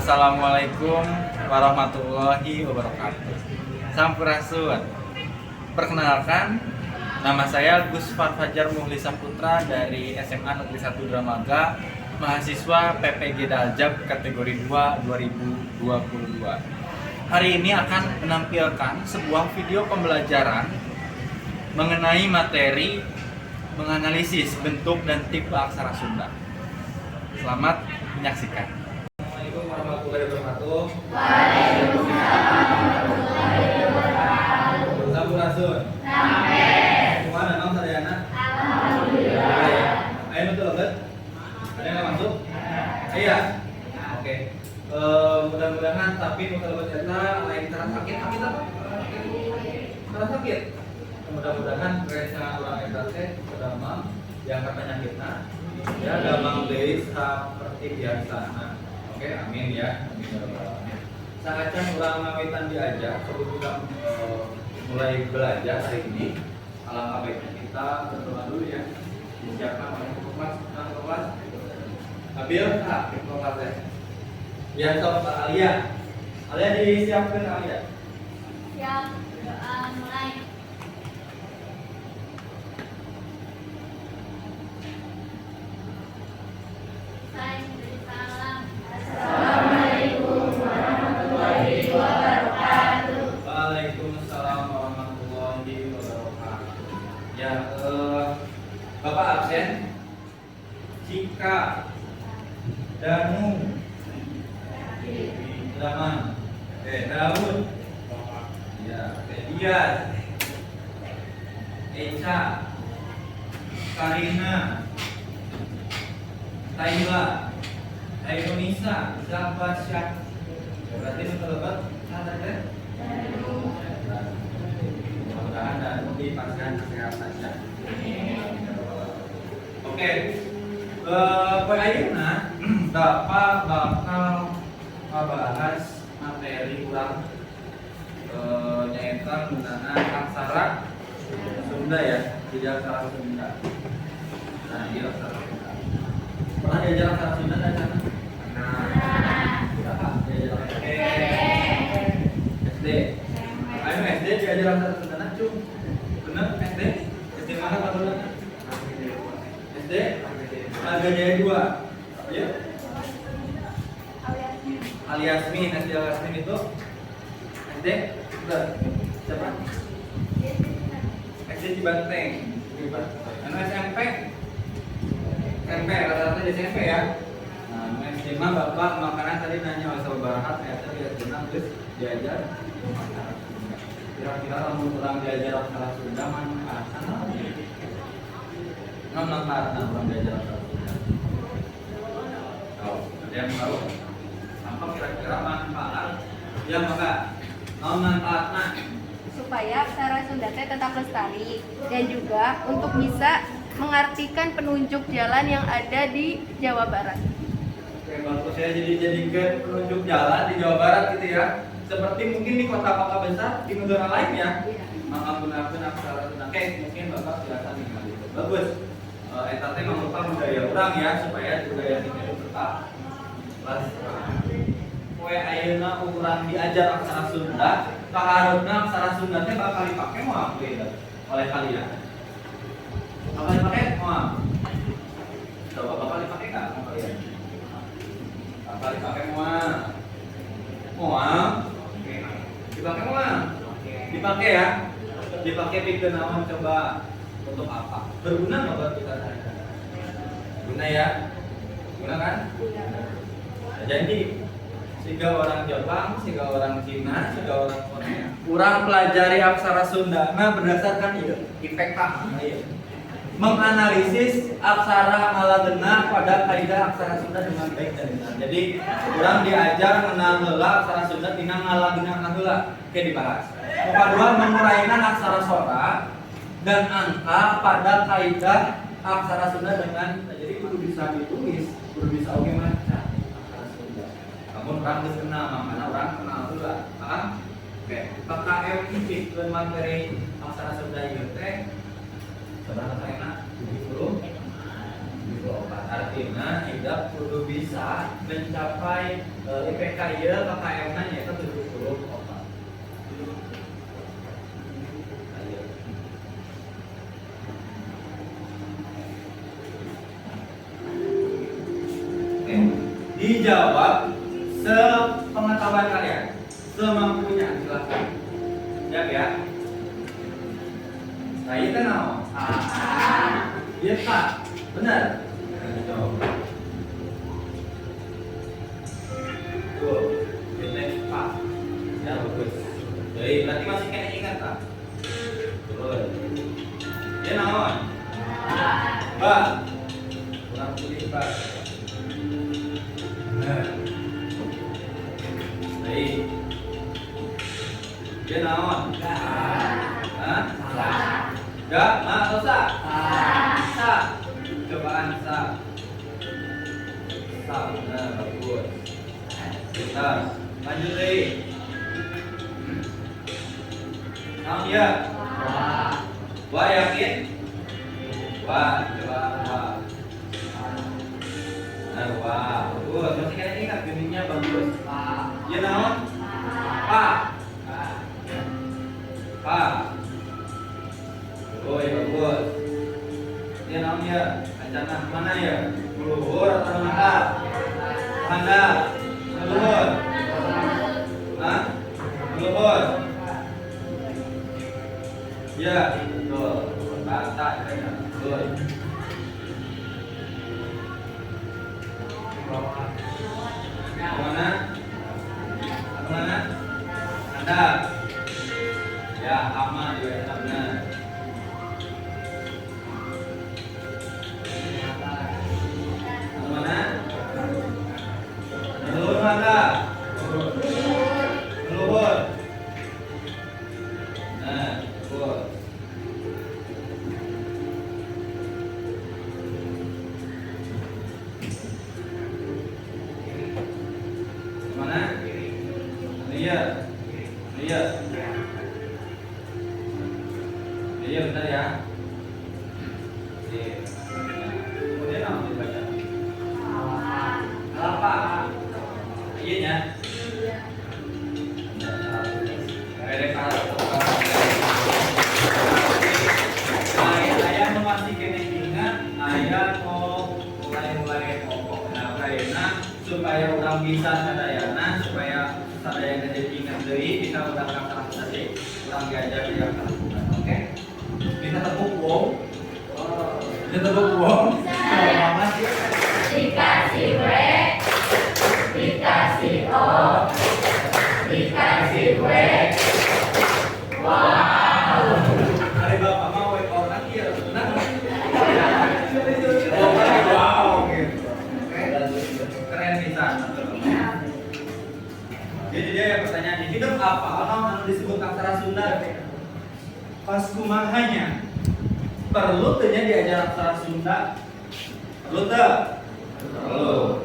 Assalamualaikum warahmatullahi wabarakatuh. Sampurasun. Perkenalkan, nama saya Gusfar Fajar Muhlisa Putra dari SMA Negeri 1 Dramaga, mahasiswa PPG Daljab kategori 2 2022. Hari ini akan menampilkan sebuah video pembelajaran mengenai materi menganalisis bentuk dan tipe aksara Sunda. Selamat menyaksikan. Assalamualaikum warahmatullahi wabarakatuh. Waalaikumsalam warahmatullahi wabarakatuh. Sampurasun. Sampai. Gimana nom Sadayana? Alhamdulillah. Ayo betul bet? Ada yang masuk? Iya. Oke. Mudah-mudahan tapi betul eta lain terang sakit apa? Terang sakit. Mudah-mudahan resa orang eta teh damang yang penyakitna ya damang deui seperti biasa. Oke, amin ya. Amin ya rabbal alamin. Sangatnya urang ngawitan diajak sebelum kita mulai belajar hari ini. Alangkah baiknya kita berdoa dulu ya. Disiapkan oleh kelas. Abil, kelas ya. Ya, sob Alia. Alia disiapkan Alia. Siap, doa mulai. Saya beri salam. Assalamualaikum warahmatullahi wabarakatuh. Waalaikumsalam warahmatullahi wabarakatuh. Ya, Bapak absen. Cika, Danu, Zaman, Daud, ya, Dias, Eca, Karina, Taila, Indonesia, Zabat Syak. Berarti betul betul ada kan? Mudah-mudahan dan dipastikan kesehatannya. Oke, ayeuna Bapak bakal membahas materi ulang nyaeta menggunakan aksara Sunda ya, tidak aksara Sunda. Nah, ini aksara Sunda. Pernah diajar aksara Sunda dari sana? Berapa? Diajar SD. Ayo SD diajar aksara Sunda cum. Bener SD? SD mana Pak Dula? SD? Harga Jaya 2. Ya? Aliasmin, SD Aliasmin itu SD? Betul. Siapa? SD Cibanteng. Anu SMP? SMP, rata-rata di SMP ya. Nah, SD mah Bapak makanan tadi nanya oleh Sahabat Barakat, ternyata di SD terus diajar aksara Sunda. Kira-kira kamu kurang diajar aksara Sunda manfaatkan apa? Manfaatkan kurang diajar aksara Sunda. Tahu? Ada yang tahu? Apa kira-kira manfaat? Ya maka manfaatnya supaya aksara Sunda teh tetap lestari dan juga untuk bisa mengartikan penunjuk jalan yang ada di Jawa Barat. Oke, bagus ya, jadi penunjuk jalan di Jawa Barat gitu ya. Seperti mungkin di kota-kota besar di negara lain ya. Menggunakan aksara Sunda. Oke, mungkin Bapak silakan nih gitu. Bagus. Eta teh merupakan budaya orang ya, supaya budaya kita itu tetap lestari. Poe ayeuna urang diajar aksara Sunda, kaharupna aksara Sunda teh bakal dipake moal oleh kalian. Bakal dipake moal. Coba bakal dipake enggak sama kalian? Bakal dipake moal. Moal. Dipake moal. Dipake ya. Dipake pikeun naon coba untuk apa? Berguna enggak buat kita? Guna ya. Guna kan? Jadi sehingga orang Jepang, sehingga orang Cina, sehingga orang Korea kurang pelajari aksara Sunda berdasarkan IPK menganalisis aksara ngalageuna pada kaidah aksara Sunda dengan baik dan benar. Jadi kurang diajar mengenal heula aksara Sunda tina ngalageuna heula. Oke, dibahas. Kedua, menguraikan aksara sora dan angka pada kaidah aksara Sunda dengan jadi kudu bisa ditulis, kudu bisa oke maca. Namun orang geus kenal, makanya orang kenal heula. Paham? Oke, PKM ini pikeun materi aksara Sunda ieu teh seberapa enak? 70 Artinya tidak perlu bisa mencapai IPK ieu KKM-nya nyaeta 74. Oke. Dijawab sepengetahuan kalian, semampunya, silakan. Siap ya? Nah, itu naon? Iya Pak, benar. Tuh, next Pak. Ya bagus. Jadi berarti masih kena ingat Pak. Turun. Dia naon? Pak. Kurang pulih Pak. Nah. Baik. Dia naon? Hah? Ya, atau sa? Sa. Cobaan sa. Sa, benar, bagus. Kita lanjut lagi. Naon ya? Wah, yakin? Wah, coba wah. Nah, wah, bagus. Masih kalian ingat bunyinya bagus. Ya naon? Pa. Pa. Oh ya bagus. Dia namanya ancana mana ya? Luhur atau handap? Handap. Luhur. Hah? Luhur. Ya, betul. Bata kayaknya. Betul. Mana? Mana? Handap. Ya, aman juga benar. Mana? Leluhur mana? Leluhur. Nah, bagus. Mana? Iya. Iya. Iya bentar ya. Kemudian apa dibaca? Apa? Iya nya. Saya masih kena ingat, ayah mau mulai pokok nah supaya orang bisa sadayana, supaya sadayana jadi ingat deui bisa urang kata tadi, urang diajar dia kata. Oke? Bisa tepuk wong. Bisa tepuk wong. Mama Dikasih W, dikasih O, dikasih W. Wow. hari bapak mau wake up lagi ya. Nah. Wow gitu. Keren bisa. Jadi dia yang pertanyaan ini hidup apa? Orang disebut aksara Sunda. Pas kumahanya perlu tanya diajar aksara Sunda. Perlu tak? Perlu.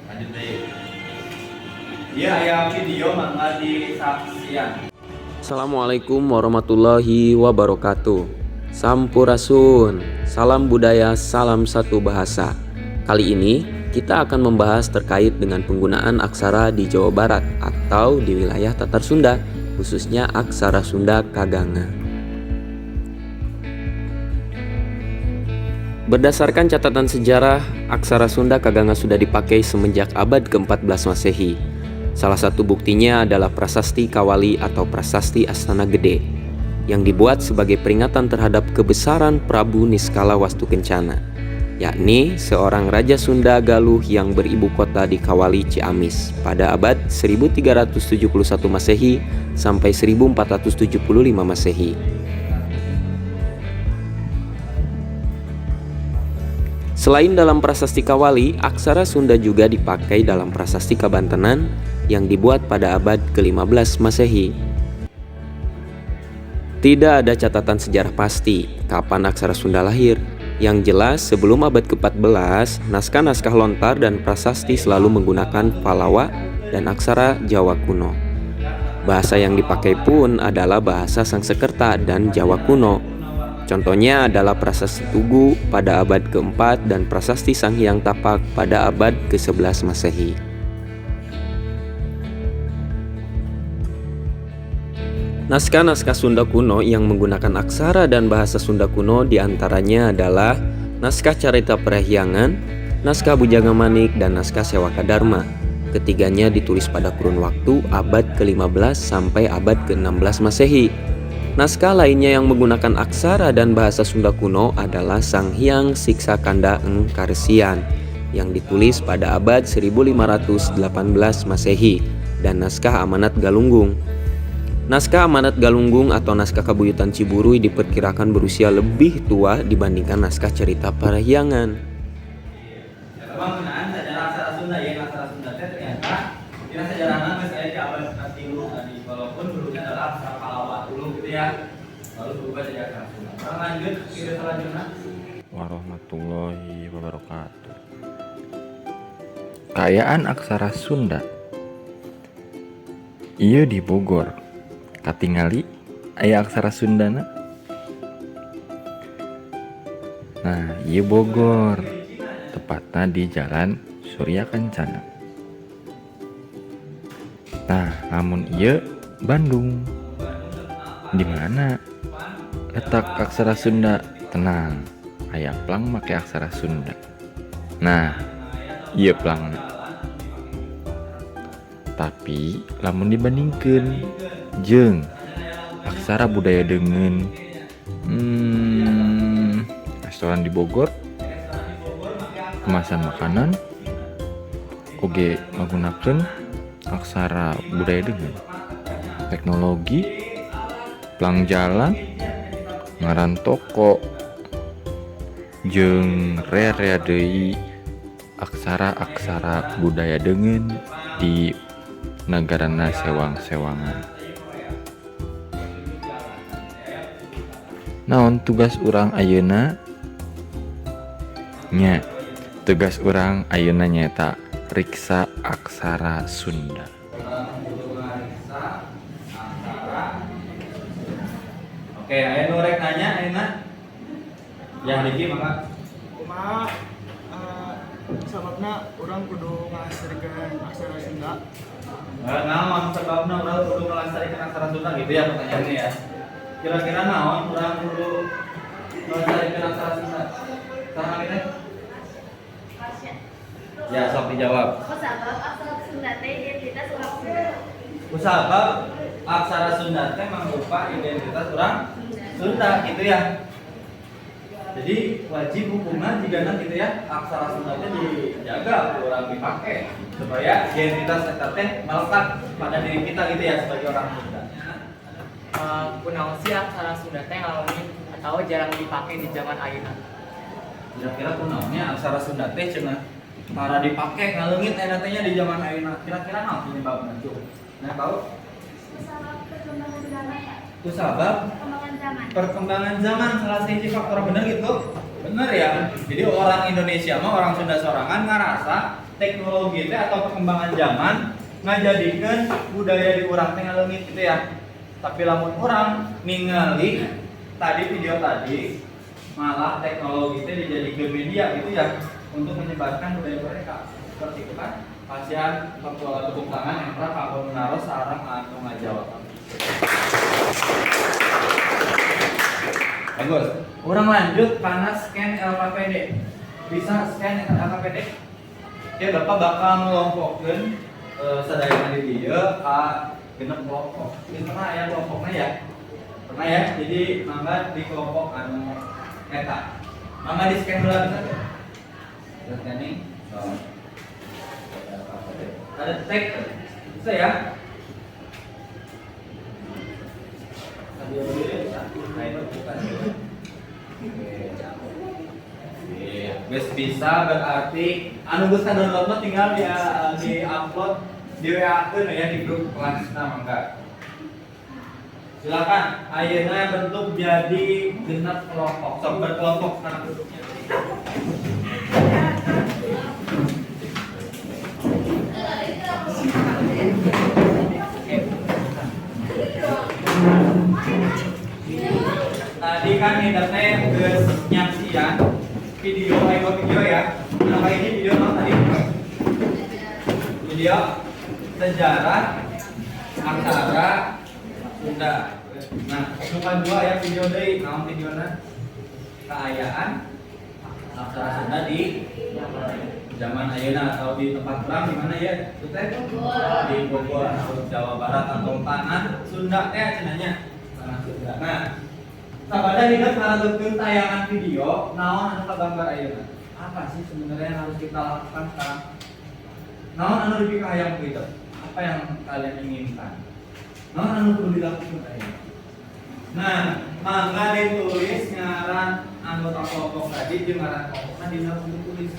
Lanjut deh. Dia ayam video mangga di saksian. Assalamualaikum warahmatullahi wabarakatuh. Sampurasun, salam budaya, salam satu bahasa. Kali ini kita akan membahas terkait dengan penggunaan aksara di Jawa Barat atau di wilayah Tatar Sunda, khususnya aksara Sunda Kaganga. Berdasarkan catatan sejarah, aksara Sunda Kaganga sudah dipakai semenjak abad ke-14 Masehi. Salah satu buktinya adalah Prasasti Kawali atau Prasasti Astana Gede yang dibuat sebagai peringatan terhadap kebesaran Prabu Niskala Wastukencana, yakni seorang Raja Sunda Galuh yang beribu kota di Kawali Ciamis pada abad 1371 Masehi sampai 1475 Masehi. Selain dalam Prasasti Kawali, aksara Sunda juga dipakai dalam Prasasti Kabantenan yang dibuat pada abad ke-15 Masehi. Tidak ada catatan sejarah pasti kapan aksara Sunda lahir. Yang jelas, sebelum abad ke-14, naskah-naskah lontar dan prasasti selalu menggunakan Palawa dan aksara Jawa kuno. Bahasa yang dipakai pun adalah bahasa Sangsekerta dan Jawa kuno. Contohnya adalah Prasasti Tugu pada abad ke-4 dan Prasasti Sang Hyang Tapak pada abad ke-11 Masehi. Naskah-naskah Sunda kuno yang menggunakan aksara dan bahasa Sunda kuno diantaranya adalah naskah Carita Parahyangan, naskah Bujanga Manik, dan naskah Sewaka Dharma. Ketiganya ditulis pada kurun waktu abad ke-15 sampai abad ke-16 Masehi. Naskah lainnya yang menggunakan aksara dan bahasa Sunda kuno adalah Sang Hyang Siksa Kanda Eng Karesian yang ditulis pada abad 1518 Masehi dan naskah Amanat Galunggung. Naskah Amanat Galunggung atau naskah Kabuyutan Ciburui diperkirakan berusia lebih tua dibandingkan naskah Cerita Parahyangan. Penggunaan sejarah aksara Sunda ya, aksara Sunda ternyata kira sejarahnya saya di abad ke-10 tadi, walaupun dulunya adalah aksara Palawa dulu gitu ya, lalu berubah jadi aksara Sunda. Lanjut video selanjutnya. Warahmatullahi wabarakatuh. Kayaan aksara Sunda. Ieu di Bogor. Katingali aya aksara Sundana. Nah, ieu Bogor. Tepatnya di Jalan Surya Kencana. Nah, namun ieu Bandung. Di mana letak aksara Sunda? Tenang, aya plang make aksara Sunda. Nah, ieu plangna. Tapi lamun dibandingkeun jeung aksara budaya dengan restoran di Bogor, kemasan makanan oge menggunakan aksara budaya dengan teknologi, plang jalan, ngaran toko, jeung rea-rea deui aksara-aksara budaya dengan di negarana sewang-sewangan. Naon tugas urang ayeuna? Nya, tugas urang ayeuna nyaeta riksa aksara Sunda. Oke, aya nu rek nanya ayeuna. Ya, Diki maka kumaha sababna urang kudu ngasarikeun aksara Sunda? Naon sebabna urang kudu ngelastarikan aksara Sunda gitu ya pertanyaannya ya. Kira-kira naon urang kudu ngelastarikan aksara Sunda? Saha kita? Ya, sok dijawab. Kusabab aksara Sunda teh identitas urang Sunda. Kusabab aksara Sunda teh mangrupa identitas urang Sunda gitu ya. Jadi wajib hukumna jigana gitu ya aksara Sunda teh dijaga urang dipake supaya identitas eta teh melekat pada diri kita gitu ya sebagai orang Sunda. Kunaon sih aksara Sunda teh ngalami atau jarang dipakai di zaman ayeuna? Kira-kira kunaonnya aksara Sunda teh cenah para dipake ngaleungit eta teh nya di zaman ayeuna. Kira-kira naon penyebabna tuh? Nah, tahu? Perkembangan zaman. Itu sabab Perkembangan zaman. perkembangan zaman salah satu faktor bener gitu. Bener ya. Jadi orang Indonesia mah orang Sunda sorangan ngarasa teknologi teh atau perkembangan zaman ngajadikeun budaya di urang teh ngaleungit gitu ya. Tapi lamun orang ningali tadi video tadi malah teknologi itu dijadikan media gitu ya untuk menyebarkan budaya mereka seperti itu kan. Pasien tepuk tangan yang pernah Pak Bonaro sarang anu ngajawab. Bagus. Orang lanjut karena scan LKPD. Bisa scan LKPD? Oke, Bapak bakal ngelompokkeun sadayana di dieu ka genep kelompok. Ini pernah ya kelompoknya ya? Pernah ya? Jadi mangga di kelompok anu eta. Mangga di scan dulu bisa tuh. Scanning. So. Ada tag. Bisa ya? Nah, itu bukan. Wes bisa berarti anu geus download tinggal di upload di WA-keun ya di grup kelas mangga. Silakan ayeuna bentuk jadi genep kelompok. Sok berkelompok sekarang bentuknya. Tadi kan internetnya geus nyaksian video ya. Nah, ini video apa tadi? Video sejarah aksara Sunda. Nah, bukan dua ya video deui, naon videona? Keayaan aksara Sunda di zaman ayeuna atau di tempat perang di mana ya? Di Bogor atau Jawa Barat atau tanah Sunda cenanya. Tanah Sunda. Nah, sabada hidup ngarangeutkeun tayangan video naon anu kagambar ayeuna. Apa sih sebenarnya yang harus kita lakukan sekarang? Naon anu dipikir hayang itu? Apa yang kalian inginkan? Naon anu perlu dilakukan ayeuna? Nah, mangga ditulis ngaran anggota kelompok tadi jeung ngaran kelompokna dina buku tulis.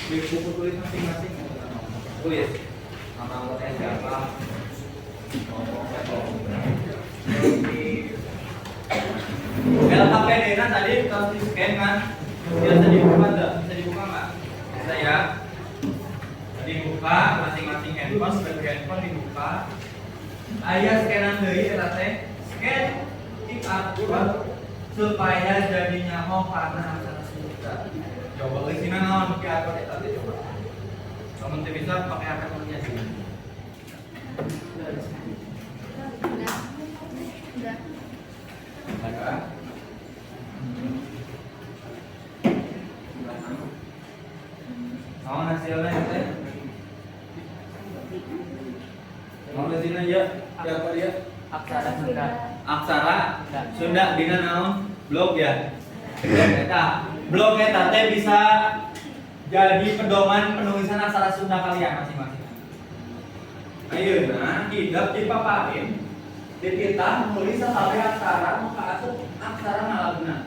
Di buku tulis masing-masing tulis nama anggotanya siapa, kelompoknya kelompok. LKPD-nya tadi harus di scan kan? Bisa dibuka nggak? Bisa ya. Dibuka masing-masing handphone, sebagai handphone dibuka. Aya scanan deui eta teh. Scan QR code supaya jadi nyaho karena aksara Sunda. Coba isina naon QR code eta teh coba. Kamu teh bisa pakai akunnya sini. Ada. Mau hasilnya itu? Mau hasilnya ya? Siapa dia? Aksara Sunda. Aksara Sunda dina naon? Blog ya. Blog eta teh bisa jadi pedoman penulisan aksara Sunda kalian masing-masing. Ayeuna hidup dipaparin di kita nulis sakali aksara maka asup aksara ngalaguna.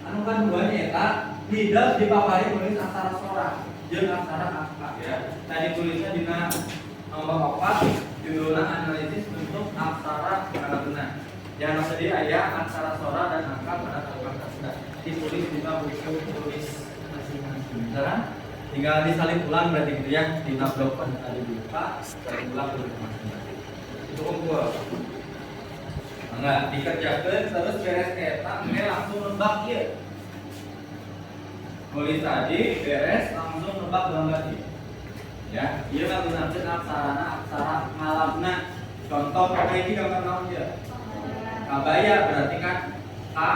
Anu kaduanya eta hidup dipaparin nulis aksara sora jeung aksara angka ya. Tadi tulisnya dina nomor 4 judulna analisis bentuk aksara ngalaguna. Jangan sedih aya aksara sora dan angka pada kalimat Sunda. Ditulis dina buku tulis masing-masing. Misalkan tinggal disalin ulang berarti gitu ya. Dina blog pada tadi dibuka, salin ulang tulis masing-masing. Itu unggul. Enggak dikerjakan terus beres eta langsung nebak ieu. Tulis tadi beres langsung nebak gambar ieu. Ya, ieu ngagunakeun aksarana aksara ngalabna. Contoh pakai ini gambar naon ieu? Kabaya berarti kan ka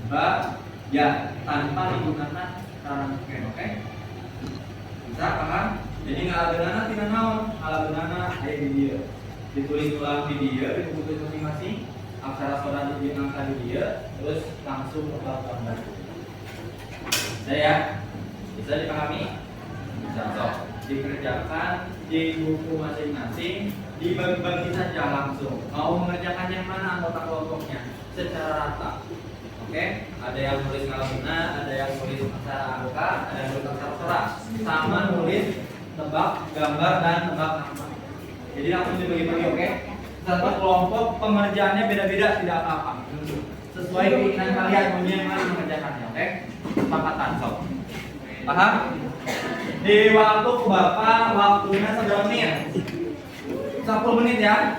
ba ya tanpa menggunakan cara scan, oke? Bisa paham? Jadi ngalabeunana tina naon? Ngalabeunana aya di dieu. Ditulis ulang di dieu di buku tulis masing-masing. Aksara sora di angka di dia, terus langsung ke gambar. Bisa ya? Bisa dipahami? Bisa. So, dikerjakan di buku masing-masing, dibagi-bagi saja langsung. Mau mengerjakan yang mana anggota kelompoknya secara rata. Oke? Ada yang nulis ngalaguna, ada yang nulis aksara angka, ada yang nulis aksara sora. Sama nulis tebak gambar dan tebak angka. Jadi langsung dibagi-bagi, oke? Satu kelompok pengerjaannya beda-beda, tidak apa-apa. Sesuai keinginan kalian mau yang mana mengerjakannya, oke? Sepakatan, sob. Paham? Di waktu Bapak waktunya seberapa menit? 10 menit ya.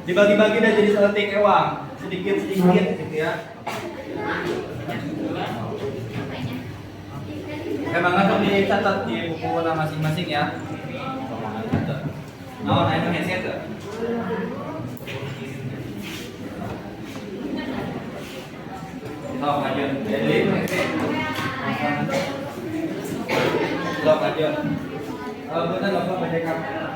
Dibagi-bagi dan jadi seletik ewang, sedikit-sedikit gitu ya. Emang langsung dicatat di buku masing-masing ya. Nah, naik headset tuh. Stop aja. Jadi stop aja. Kalau kita nggak apa baca kamera.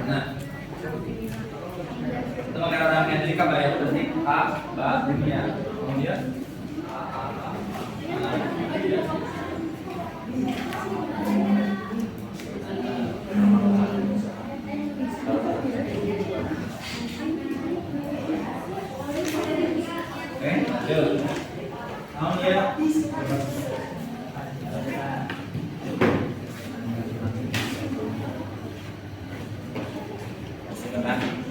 Nah, itu pakai orang yang jadi kabar itu sih A, B, dunia, kemudian oke, lanjut. Mau ya?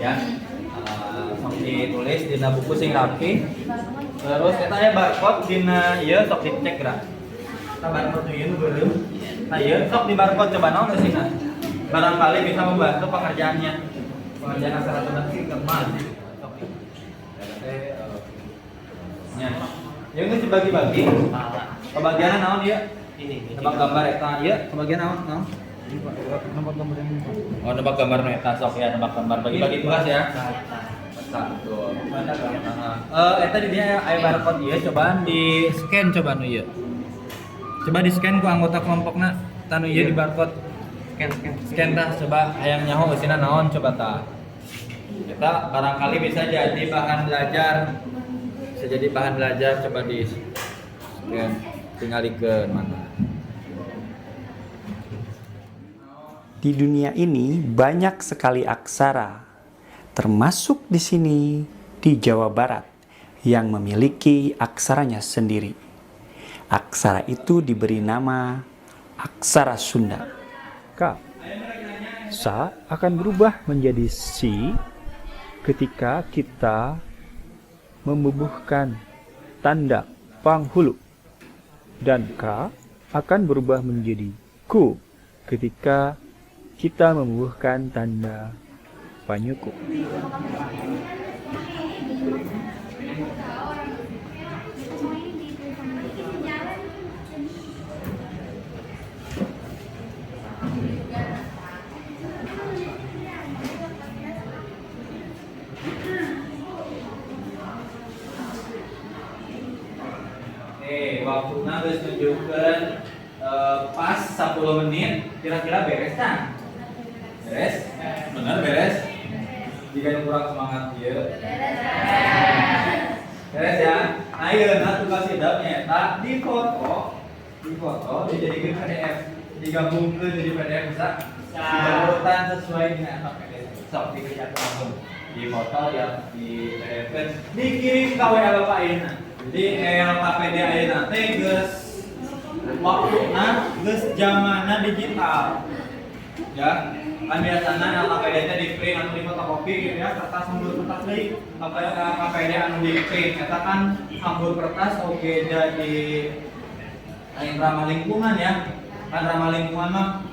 Ya, ditulis di buku sing rapi. Terus kita ya barcode dina ieu sok dicek gerak. Kita barcode ieu nu beureum. Nah ieu sok di barcode coba naon ke sini. Barangkali bisa membantu pengerjaannya. Pengerjaan aksara Sunda sih kemal. Sok. Nya. Yang itu dibagi-bagi. Kebagian naon ieu? Ini. Nebak gambar eta ieu, kebagian naon? Nomor gambar yang ini. Oh, nebak gambar nu eta sok ya, nebak gambar bagi-bagi tugas ya. Satu. Eta di dia aya barcode ieu cobaan di scan coba nu ieu. Coba di scan ku anggota kelompokna tanu ieu di barcode. Scan tah coba hayang nyaho eusina naon coba tah. Kita barangkali bisa jadi bahan belajar. Bisa jadi bahan belajar coba di scan tingalikeun mana. Di dunia ini banyak sekali aksara, termasuk di sini di Jawa Barat yang memiliki aksaranya sendiri. Aksara itu diberi nama aksara Sunda. K. Sa akan berubah menjadi si ketika kita membubuhkan tanda panghulu. Dan K akan berubah menjadi ku ketika kita membubuhkan tanda panyuku. Waktunya geus nunjukkeun pas 10 menit kira-kira beres kan? Beres? Bener beres? Jika yang kurang semangat ieu. Beres ya? Nah ieu tugas hidupnya eta difoto dijadikan PDF, digabungkeun jadi PDF bisa diurutan sesuai dengan PDF. Sok dikerjakan langsung. Di foto ya di PDF dikirim ka WA Bapak ayeuna. Jadi LKPD ayeuna teh geus waktuna geus zamanna digital. Ya, kan biasana LKPD teh di print atau di fotokopi gitu ya, kertas hambur kertas deui. LKPD anu di print eta kan hambur kertas oge jadi lain ramah lingkungan ya. Kan ramah lingkungan mah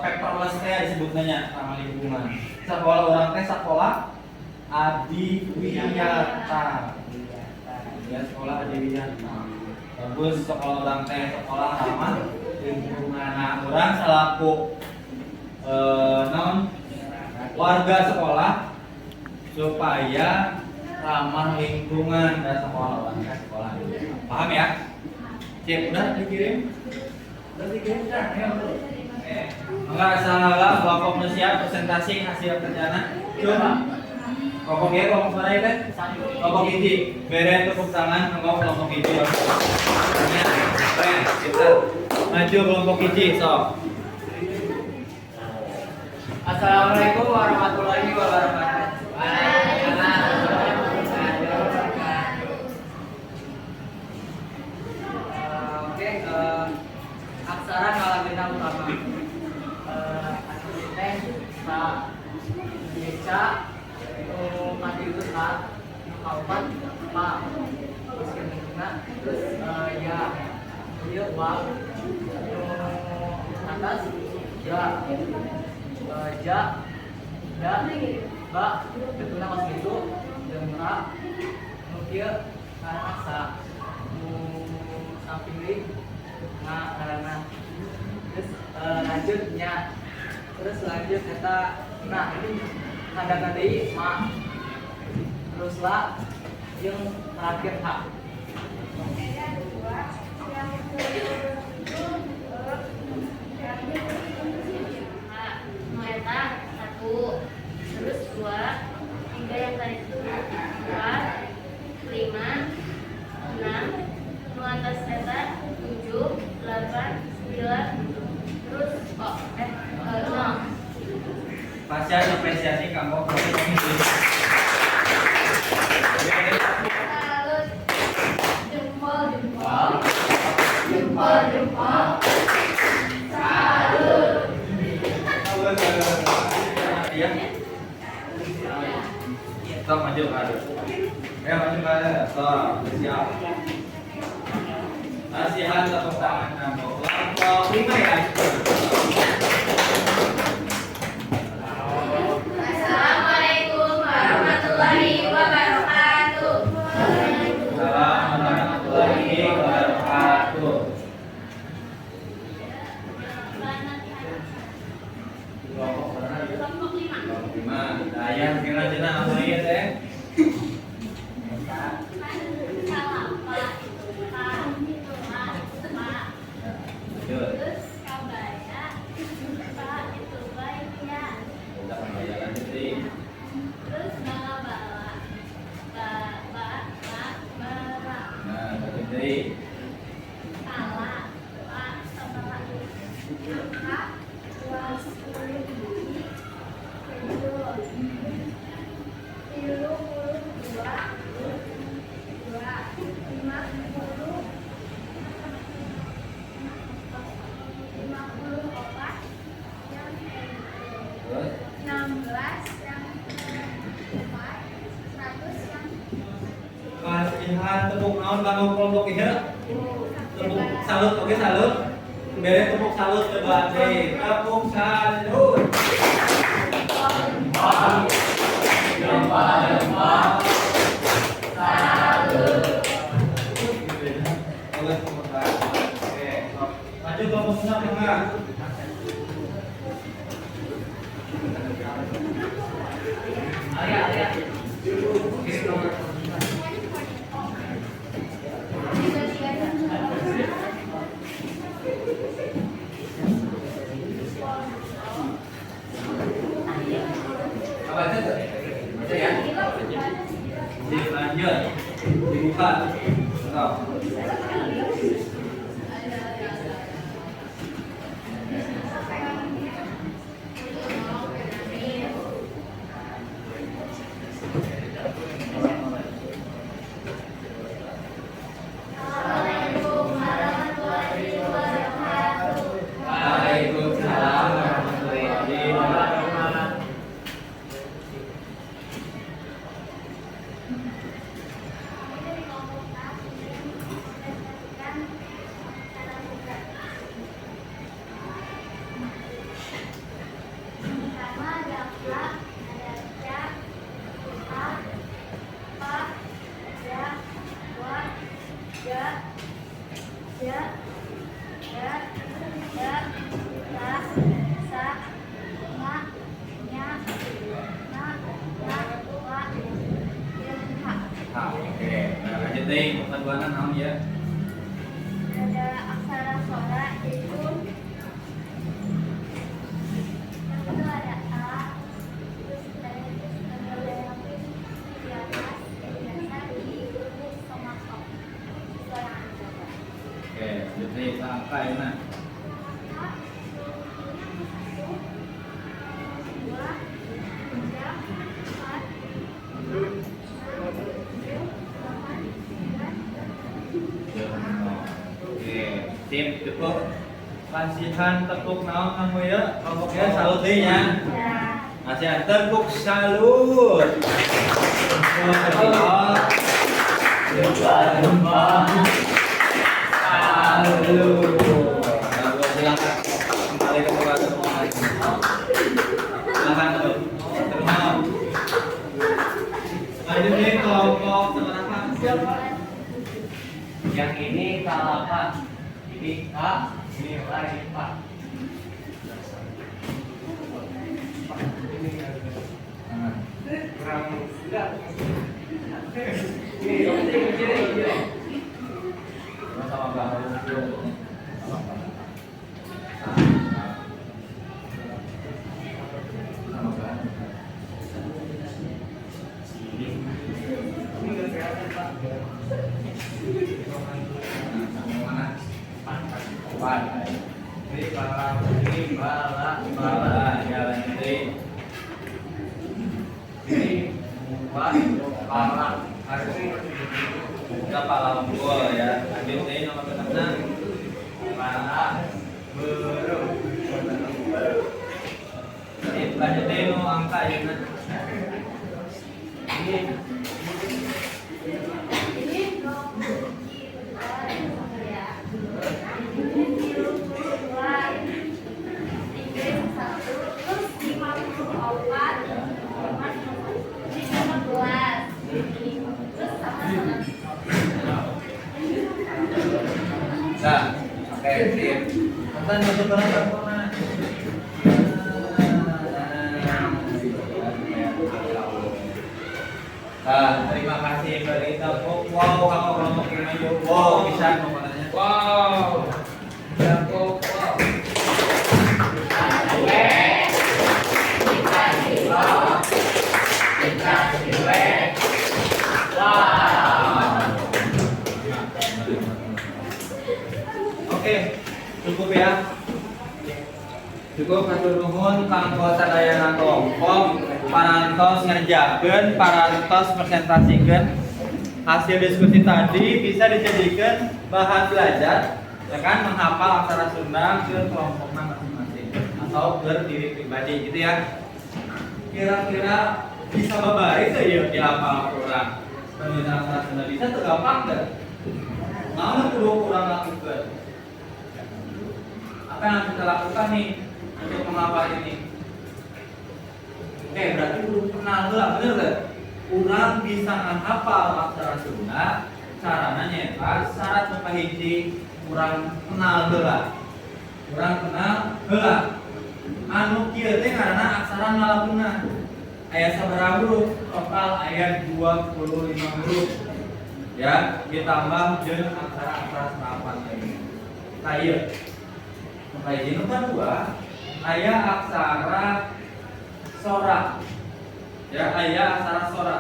paperless teh disebutnya ramah lingkungan. Sekolah orang teh sekolah Adiwiyata. Ya sekolah Adiwiyata. Bagus sekolah orang teh sekolah ramah lingkungan. Nah, urang salaku warga sekolah supaya ramah lingkungan dan sekolah warga sekolah. Paham ya? Cek udah dikirim? Udah dikirim kan? Enggak salah kelompoknya siap presentasi hasil kerjaan. Coba. Kelompok ya, kelompok mana ya? Kelompok hiji. Beren tepuk tangan engkau kelompok hiji. Keren, kita maju kelompok hiji, sok. Assalamualaikum warahmatullahi wabarakatuh. Oke, aksara kalabina utama. Teh, sa, beca, mati itu sa, kaupat, pa, terus ya, dia wa, atas, ya. Ja, da, ba, betulnya mas itu, dan ra, nukia, karena aksa, samping nah, karena terus lanjutnya, terus lanjut kita, nah ini tanda tandai ma, terus la, yang terakhir ha. Eta 1, terus 2, 3 yang tadi itu 4, 5, 6, nu atas eta 7, 8, 9, terus 0. Pasca apresiasi kamu profesi. Salut. Jempol. Salut. Ya. Stop, maju ke ada. Maju ke ada. Stop, siap. Nasihat tepuk tangan nambah. Kelompok 5 ya. Assalamualaikum warahmatullahi wabarakatuh. Assalamualaikum warahmatullahi wabarakatuh. Kelompok 5. Kelompok 5. Ayah kira jenah apa ya teh? Terus kabaya, pak itu baiknya. Terus bala-bala, bala. Kala, pak sebelah. Kak, 20 biji. Tilu puluh dua, 54 yang 16 yang 4 100 yang Kasihan tepuk naon kanggo kelompok ieu? Tepuk salut, oke salut. Bere tepuk salut coba deh. Tepuk salut. Maju kelompok 6 tengah. Apa itu? Baca ya. Lanjut. Dibuka. Stop. Waalaikumsalam warahmatullahi wabarakatuh. Pertama ada Fa, ada Ja, Ha, Pa, Ja, Wa, Ja, Ja, Ja, Ja, Ta, Sa, Ma, Nya, Na, Ya, Wa, Ya, Ha. Oke, nah, lanjut deh. Paduanan naon ya? Ada aksara suara yaitu yang itu ada A, terus ada lapis di atas, di dasar, di lurus sama kop. Suara coba. Oke, lanjut deh. Angka ya nah. Dua, tiga, empat, lima, enam, tujuh, delapan, sembilan, Oke, sip cukup. Kasihan tepuk naon kamu ya? Kelompoknya salut deh ya. Kasihan tepuk salut. Silakan kembali ke tempat semua. Silakan terus. Lanjut nih kelompok seberapa? Yang ini K8, ini K, ini lagi Pak. Kurang enggak? Ini Sama baru. Ini bala, ya lanjutin. ini bala. Kita pala unggul ya. Lanjutin nomor ke-6. Pala burung. Lanjutin mau angka ya nah. Nah, oke, sip. Kita nutup barang sempurna. Nah, terima kasih bagi tepuk. Wow, kakak kelompok yang maju. Wow, bisa pokoknya. Wow. Tepuk. Wow. Oke, cukup ya. Cukup hatur nuhun kanggo sadayana kelompok parantos ngerjakeun, parantos presentasikan hasil diskusi tadi bisa dijadikan bahan belajar ya kan, menghafal aksara Sunda ke kelompoknya masing-masing atau ke diri pribadi gitu ya. Kira-kira bisa babari tuh ya dihafal kurang penulisan aksara Sunda bisa tuh gampang kan? Mau tuh kurang lakukan. Apa yang kita lakukan nih untuk menghafal ini? Oke, berarti belum kenal lah, bener gak? Kurang bisa menghafal aksara Sunda, caranya nyetak syarat mempahiji kurang kenal heula. Kurang kenal heula. Anu kieu teh ngaranna aksara ngalapunna. Aya sabaraha huruf? Total aya 25 huruf. Ya, ditambah jeung aksara-aksara serapan tadi. Nah, ieu. Mempahiji nu kadua aya aksara sora. Ya, aya aksara sora.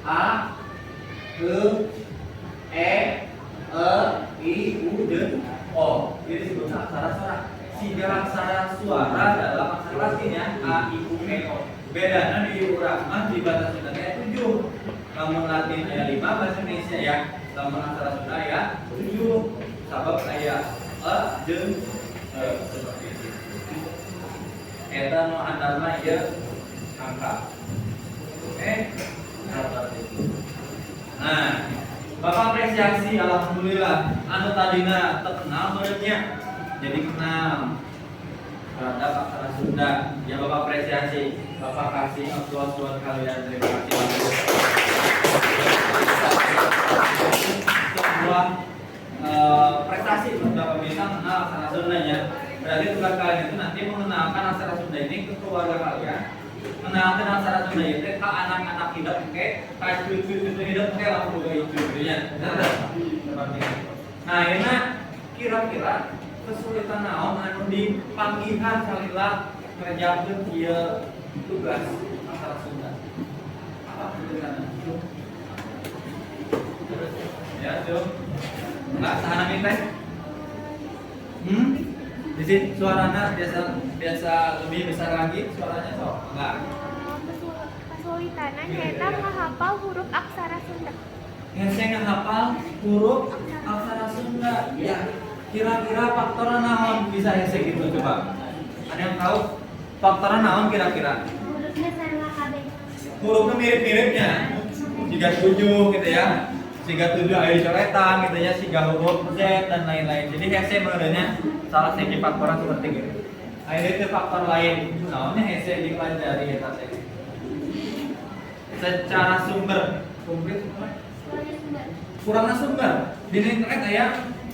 A, E, I, U, dan O. Ini disebut aksara sora. Siga aksara suara dalam aksara Latinnya A, I, U, E, O. Bedana di urang mah di bahasa Sunda aya 7. Lamun Latin aya 5, bahasa Indonesia ya. Lamun aksara Sunda aya 7. Sabab aya E jeung E seperti itu. Eta nu handapna ieu angka. Oke. Nah, Bapak apresiasi alhamdulillah anu tadina terkenal menurutnya jadi kenal terhadap aksara Sunda. Ya Bapak apresiasi, Bapak kasih aplaus buat kalian. Terima kasih banyak. Sebuah prestasi untuk Bapak bisa mengenal aksara Sundanya. Berarti tugas kalian itu nanti mengenalkan aksara Sunda ini ke keluarga kalian. Mengenalkan aksara Sunda itu ke anak-anak hidup, ke cucu-cucu hidup, ke langsung juga cucunya. Seperti itu. Nah, ini kira-kira kesulitan naon anu dipanggihan kalilah ngerjakeun ieu tugas aksara Sunda. Apa kesulitanna? Ya, tuh. Enggak sahana teh. Di sini suaranya biasa lebih besar lagi suaranya sok enggak? Kesulitannya nyata menghafal huruf aksara Sunda. Yang saya ngehafal huruf aksara Sunda. Ya, kira-kira faktornya naon bisa hese gitu coba? Ada yang tahu faktornya naon kira-kira? Hurufnya sama kabeh. Hurufnya mirip-miripnya. Siga 7 gitu ya. Siga 7 aya dicoretan gitu ya, siga huruf Z dan lain-lain. Jadi hese menurutnya salah satu faktor seperti itu. Ada itu faktor lain. Naonnya hese dipelajari eta teh. Secara sumber komplit kurangnya sumber. Di internet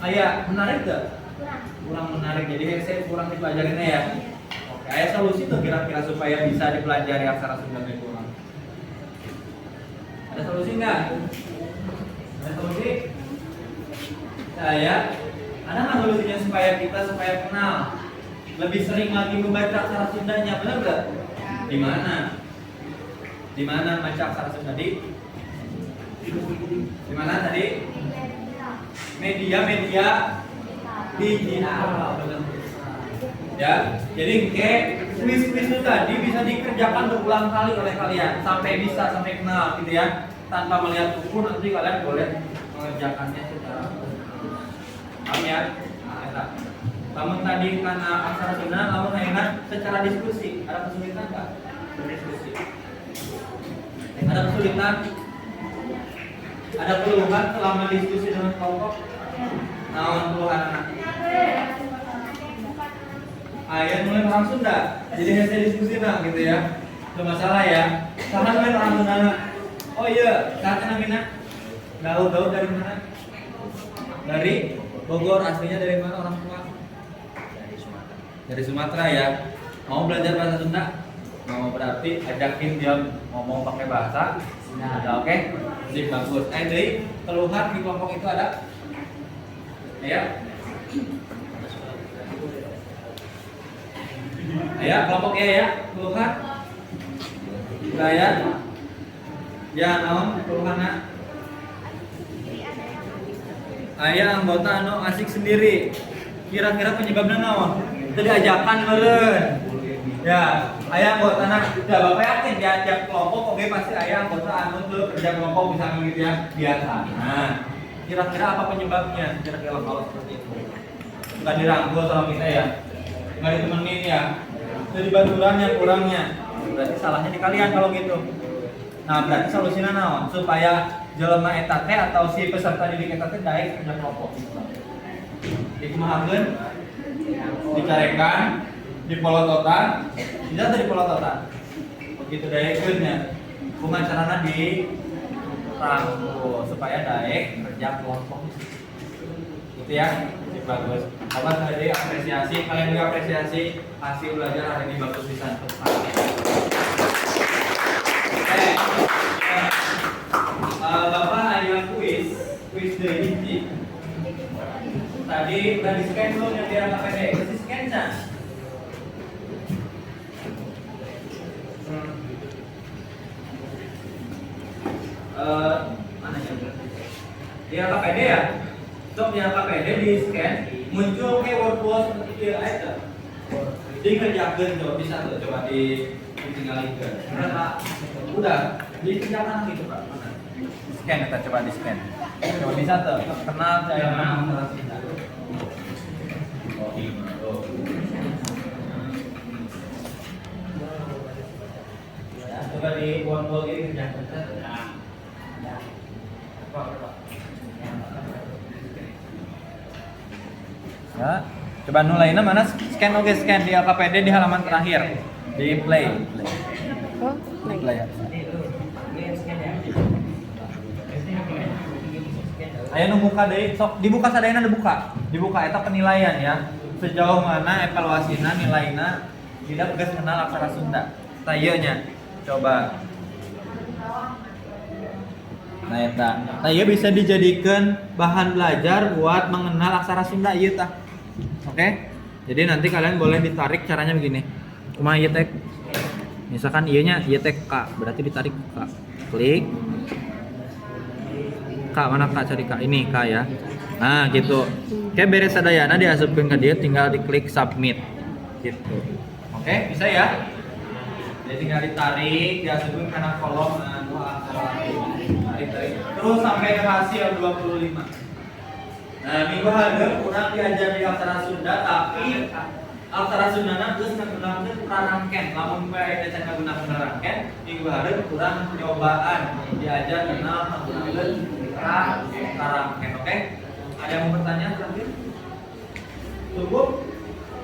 aya menarik gak? Kurang menarik. Jadi hese kurang dipelajarinnya ya. Oke, aya solusi tuh kira-kira supaya bisa dipelajari aksara Sunda yang kurang. Ada solusi enggak? Ada solusi? Ada nggak solusinya supaya kenal lebih sering lagi membaca aksara Sundanya, benar nggak? Di mana? Di mana baca aksara Sunda di mana tadi? Media digital, benar. Ya, jadi kuis itu tadi bisa dikerjakan berulang kali oleh kalian sampai kenal gitu ya. Tanpa melihat buku nanti kalian boleh mengerjakannya secara paham ya? Nah, namun tadi karena aksara Sunda, namun enak secara diskusi. Ada kesulitan nggak? Berdiskusi. Ada kesulitan? Ada keluhan selama diskusi dengan kelompok? Naon keluhan anak? Ayat mulai orang Sunda, jadi hasil diskusi nah gitu ya. Itu masalah ya. Karena mulai orang Sunda. Oh iya, kakak namanya Daud dari mana? Dari Bogor, aslinya dari mana orang tua? Dari Sumatera ya. Mau belajar bahasa Sunda? Mau, berarti ajakin dia ngomong pakai bahasa Sunda, oke? Sip, bagus. Jadi keluhan di kelompok itu ada? Ya. Ya, kelompok ya, keluhan. Budaya. Ya, naon keluhanna? Aya anggota anu asik sendiri. Kira-kira penyebabnya naon? Itu diajakan meureun. Ya, aya anggota anak. Ya, Bapak yakin diajak kelompok oke pasti aya anggota anu tuh kerja kelompok misalnya gitu ya, biasa. Nah, kira-kira apa penyebabnya? Kira-kira kalau seperti itu. Enggak dirangkul sama kita ya. Enggak ditemenin ya. Jadi baturan yang kurangnya. Berarti salahnya di kalian kalau gitu. Nah, berarti solusinya naon? Supaya jelema eta teh atau si peserta didik eta teh daek kerja kelompok. Dikumahakeun, dicarekan, dipolototan, tidak tadi dipolototan. Begitu daekeun nya. Kumaha carana di rangkul supaya daek kerja kelompok. Gitu ya. Bagus. Bapak tadi apresiasi, kalian juga apresiasi hasil belajar hari ini bagus bisa. Bapak ada kuis dari hiji. Tadi udah di scan belum yang di KPD? Masih scan kan? Mana ya? Di KPD ya? Sok di KPD di scan muncul kayak workflow seperti itu aja. Dikerjakan coba bisa tuh coba ditinggalin ke. Udah dikerjakan gitu Pak. Mana? Scan kita coba di scan. Coba bisa tuh kenal saya mana kita. Oh ini. Ya, coba di workflow ini kerjakan. Ya. Apa? Ya, coba nulainnya mana scan oke scan di LKPD di halaman terakhir di play. Oh, Play ya. Aya nu buka deui sok dibuka sadayana dibuka. Dibuka eta penilaian ya. Sejauh mana evaluasina nilainya tidak geus kenal aksara Sunda. Tah ieu nya. Coba. Nah eta. Tah ieu bisa dijadikan bahan belajar buat mengenal aksara Sunda ieu tah. Oke, jadi nanti kalian boleh ditarik caranya begini. Kumaha ieu teh? Misalkan ieu-nya ieu teh K, berarti ditarik K. Klik. K mana K cari K? Ini K ya. Nah, gitu. Oke, beres sadayana diasupkeun ke dia tinggal diklik submit. Gitu. Oke, bisa ya? Jadi tinggal ditarik, diasupkeun kana kolom tarik. Terus sampai ke hasil 25. Nah, minggu hari kurang diajar di aksara Sunda, tapi aksara Sunda terus menggunakan prarangken. Lamun bae eta menggunakan prarangken, minggu hari kurang cobaan diajar kenal menggunakan prarangken. Oke? Ada yang mau bertanya terakhir? Cukup?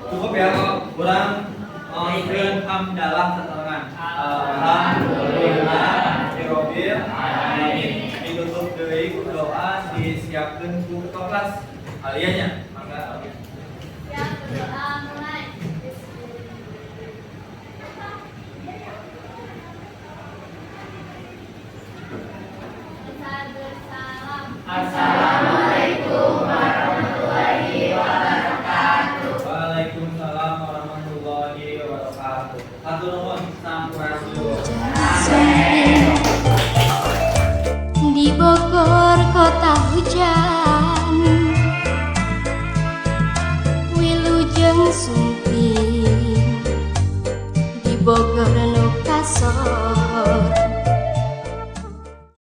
Cukup ya? Kurang menggunakan hamdalah seterangan. Alhamdulillah, Rabbil alamin. Ditutup deui ku doa disiapkeun ku kelas alianya mangga Yang berdoa mulai. Kita bersalam.